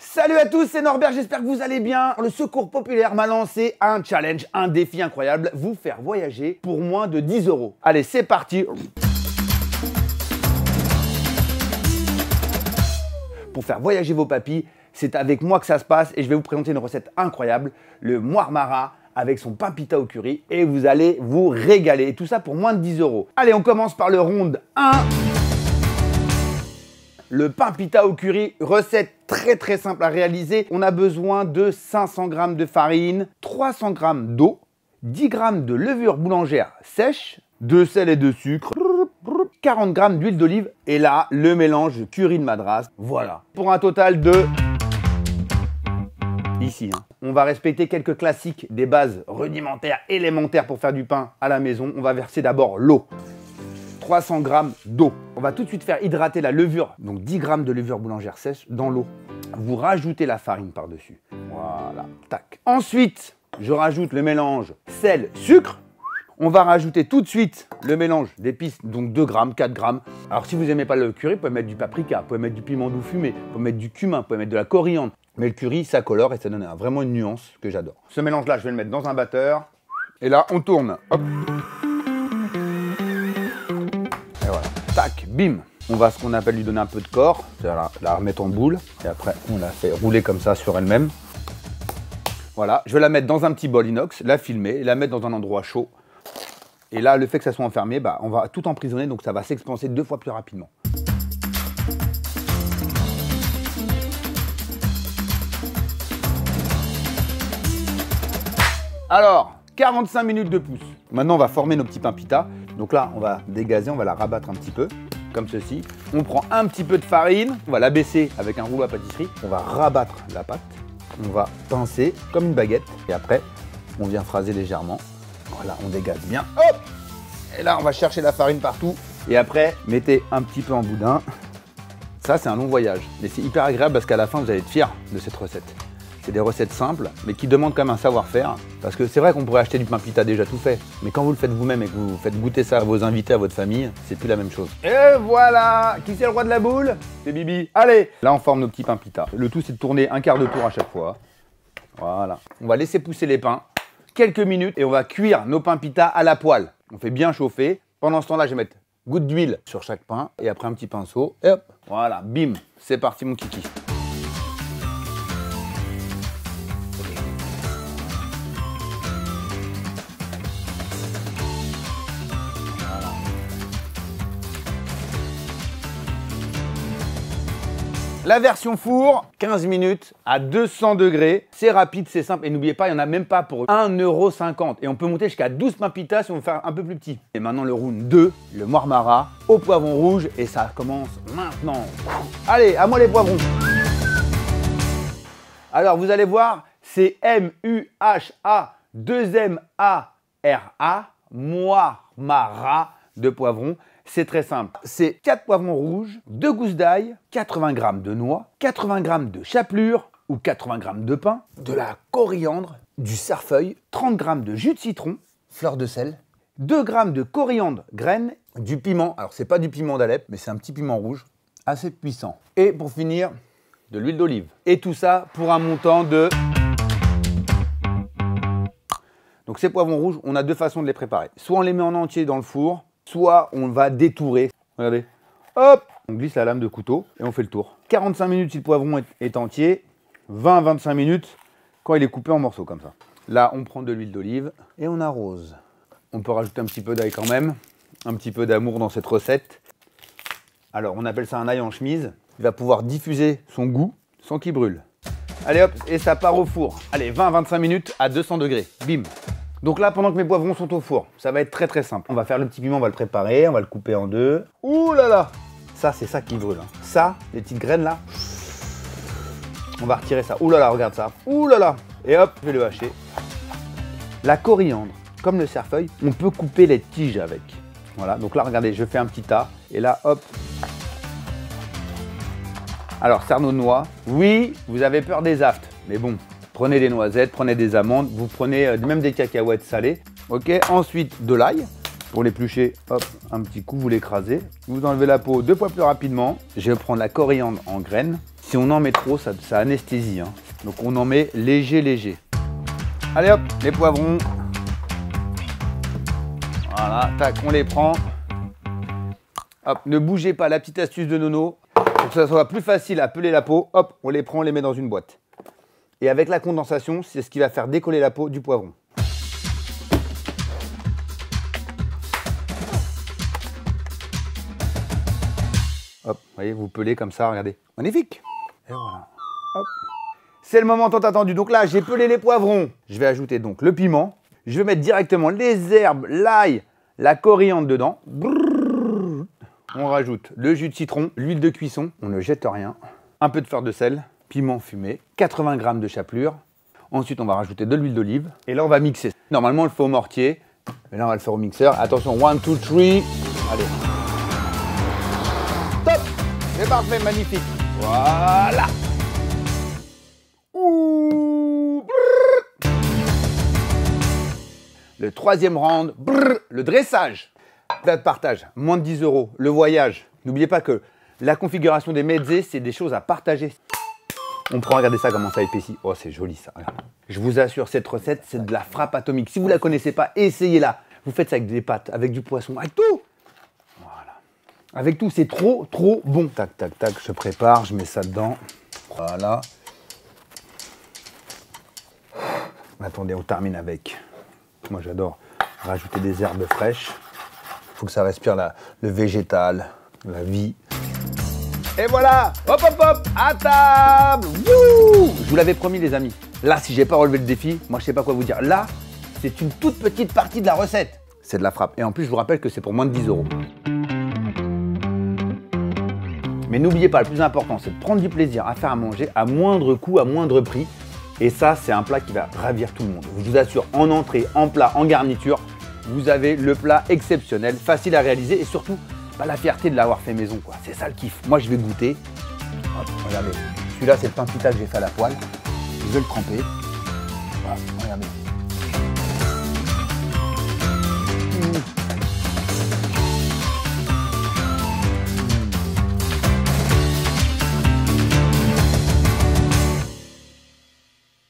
Salut à tous, c'est Norbert, j'espère que vous allez bien. Le Secours Populaire m'a lancé un challenge, un défi incroyable, vous faire voyager pour moins de 10 €. Allez, c'est parti. Pour faire voyager vos papis, c'est avec moi que ça se passe et je vais vous présenter une recette incroyable, le muar-mara avec son pain pita au curry et vous allez vous régaler. Et tout ça pour moins de 10 €. Allez, on commence par le round 1. Le pain pita au curry, recette très simple à réaliser. On a besoin de 500 g de farine, 300 g d'eau, 10 g de levure boulangère sèche, de sel et de sucre, 40 g d'huile d'olive et là, le mélange curry de Madras. Voilà. Pour un total de... Ici, on va respecter quelques classiques, des bases rudimentaires, élémentaires pour faire du pain à la maison. On va verser d'abord l'eau. 300 g d'eau. On va tout de suite faire hydrater la levure, donc 10 g de levure boulangère sèche dans l'eau. Vous rajoutez la farine par-dessus. Voilà, tac. Ensuite, je rajoute le mélange sel, sucre. On va rajouter tout de suite le mélange d'épices, donc 2 g, 4 g. Alors si vous n'aimez pas le curry, vous pouvez mettre du paprika, vous pouvez mettre du piment doux fumé, vous pouvez mettre du cumin, vous pouvez mettre de la coriandre. Mais le curry, ça colore et ça donne vraiment une nuance que j'adore. Ce mélange-là, je vais le mettre dans un batteur. Et là, on tourne. Hop. Et voilà. Tac, bim. On va ce qu'on appelle lui donner un peu de corps. C'est-à-dire la remettre en boule. Et après, on la fait rouler comme ça sur elle-même. Voilà. Je vais la mettre dans un petit bol inox, la filmer, la mettre dans un endroit chaud. Et là, le fait que ça soit enfermé, on va tout emprisonner, donc ça va s'expanser 2 fois plus rapidement. Alors, 45 minutes de pouce. Maintenant, on va former nos petits pains pita. Donc là, on va dégazer, on va la rabattre un petit peu, comme ceci. On prend un petit peu de farine, on va l'abaisser avec un rouleau à pâtisserie. On va rabattre la pâte, on va pincer comme une baguette. Et après, on vient phraser légèrement. Voilà, on dégaze bien. Hop! Et là, on va chercher la farine partout. Et après, mettez un petit peu en boudin. Ça, c'est un long voyage. Mais c'est hyper agréable parce qu'à la fin, vous allez être fiers de cette recette. C'est des recettes simples, mais qui demandent quand même un savoir-faire. Parce que c'est vrai qu'on pourrait acheter du pain pita déjà tout fait. Mais quand vous le faites vous-même et que vous faites goûter ça à vos invités, à votre famille, c'est plus la même chose. Et voilà! Qui c'est le roi de la boule? C'est Bibi. Allez! Là, on forme nos petits pains pita. Le tout, c'est de tourner un quart de tour à chaque fois. Voilà. On va laisser pousser les pains quelques minutes et on va cuire nos pains pita à la poêle. On fait bien chauffer. Pendant ce temps-là, je vais mettre goutte d'huile sur chaque pain et après un petit pinceau. Et hop! Voilà, bim! C'est parti, mon kiki. La version four, 15 minutes à 200 degrés. C'est rapide, c'est simple. Et n'oubliez pas, il n'y en a même pas pour 1,50 €. Et on peut monter jusqu'à 12 pains pita si on veut faire un peu plus petit. Et maintenant, le round 2, le muar-mara au poivron rouge. Et ça commence maintenant. Allez, à moi les poivrons. Alors, vous allez voir, c'est M-U-H-A, 2-M-A-R-A, muar-mara de poivrons. C'est très simple. C'est 4 poivrons rouges, 2 gousses d'ail, 80 g de noix, 80 g de chapelure ou 80 g de pain, de la coriandre, du cerfeuil, 30 g de jus de citron, fleur de sel, 2 g de coriandre graine, du piment. Alors, c'est pas du piment d'Alep, mais c'est un petit piment rouge, assez puissant. Et pour finir, de l'huile d'olive. Et tout ça pour un montant de... Donc, ces poivrons rouges, on a 2 façons de les préparer. Soit on les met en entier dans le four, soit on va détourer. Regardez. Hop! On glisse la lame de couteau et on fait le tour. 45 minutes si le poivron est entier. 20-25 minutes quand il est coupé en morceaux comme ça. Là, on prend de l'huile d'olive et on arrose. On peut rajouter un petit peu d'ail quand même. Un petit peu d'amour dans cette recette. Alors, on appelle ça un ail en chemise. Il va pouvoir diffuser son goût sans qu'il brûle. Allez hop, et ça part au four. Allez, 20-25 minutes à 200 degrés. Bim! Donc là, pendant que mes poivrons sont au four, ça va être très simple. On va faire le petit piment, on va le préparer, on va le couper en 2. Ouh là là! Ça, c'est ça qui brûle. Ça, les petites graines là, on va retirer ça. Ouh là là, regarde ça. Ouh là là! Et hop, je vais le hacher. La coriandre, comme le cerfeuil, on peut couper les tiges avec. Voilà, donc là, regardez, je fais un petit tas. Et là, hop. Alors, cerneau de noix. Oui, vous avez peur des aftes, mais bon. Prenez des noisettes, prenez des amandes, vous prenez même des cacahuètes salées. Ok, ensuite de l'ail. Pour l'éplucher, hop, un petit coup, vous l'écrasez. Vous enlevez la peau 2 fois plus rapidement. Je vais prendre la coriandre en graines. Si on en met trop, ça anesthésie. Hein. Donc on en met léger, léger. Allez hop, les poivrons. Voilà, tac, on les prend. Hop, ne bougez pas, la petite astuce de Nono. Pour que ça soit plus facile à peler la peau, hop, on les prend, on les met dans une boîte. Et avec la condensation, c'est ce qui va faire décoller la peau du poivron. Hop, vous voyez, vous pelez comme ça, regardez. Magnifique. Et voilà. Hop. C'est le moment tant attendu. Donc là, j'ai pelé les poivrons. Je vais ajouter donc le piment. Je vais mettre directement les herbes, l'ail, la coriandre dedans. Brrr. On rajoute le jus de citron, l'huile de cuisson. On ne jette rien. Un peu de fleur de sel, piment fumé, 80 g de chapelure. Ensuite, on va rajouter de l'huile d'olive. Et là, on va mixer. Normalement, on le fait au mortier. Mais là, on va le faire au mixeur. Attention, 1, 2, 3. Allez. Top! C'est parfait, magnifique. Voilà. Ouh. Le troisième round, le dressage. Plat de partage, moins de 10 €. Le voyage. N'oubliez pas que la configuration des mezzés, c'est des choses à partager. On prend, regardez ça, comment ça épaissit. Oh, c'est joli ça. Je vous assure, cette recette, c'est de la frappe atomique. Si vous ne la connaissez pas, essayez-la. Vous faites ça avec des pâtes, avec du poisson, avec tout. Voilà. Avec tout, c'est trop, trop bon. Tac, tac, tac, je prépare, je mets ça dedans. Voilà. Attendez, on termine avec. Moi, j'adore rajouter des herbes fraîches. Il faut que ça respire le végétal, la vie. Et voilà, hop, hop, hop, à table. Wouh! Je vous l'avais promis, les amis. Là, si j'ai pas relevé le défi, moi, je sais pas quoi vous dire. Là, c'est une toute petite partie de la recette. C'est de la frappe. Et en plus, je vous rappelle que c'est pour moins de 10 €. Mais n'oubliez pas, le plus important, c'est de prendre du plaisir à faire à manger à moindre coût, à moindre prix. Et ça, c'est un plat qui va ravir tout le monde. Je vous assure, en entrée, en plat, en garniture, vous avez le plat exceptionnel, facile à réaliser et surtout, la fierté de l'avoir fait maison, quoi. C'est ça le kiff. Moi, je vais goûter. Hop, regardez. Celui-là, c'est le pain pita que j'ai fait à la poêle. Je vais le tremper. Voilà, regardez.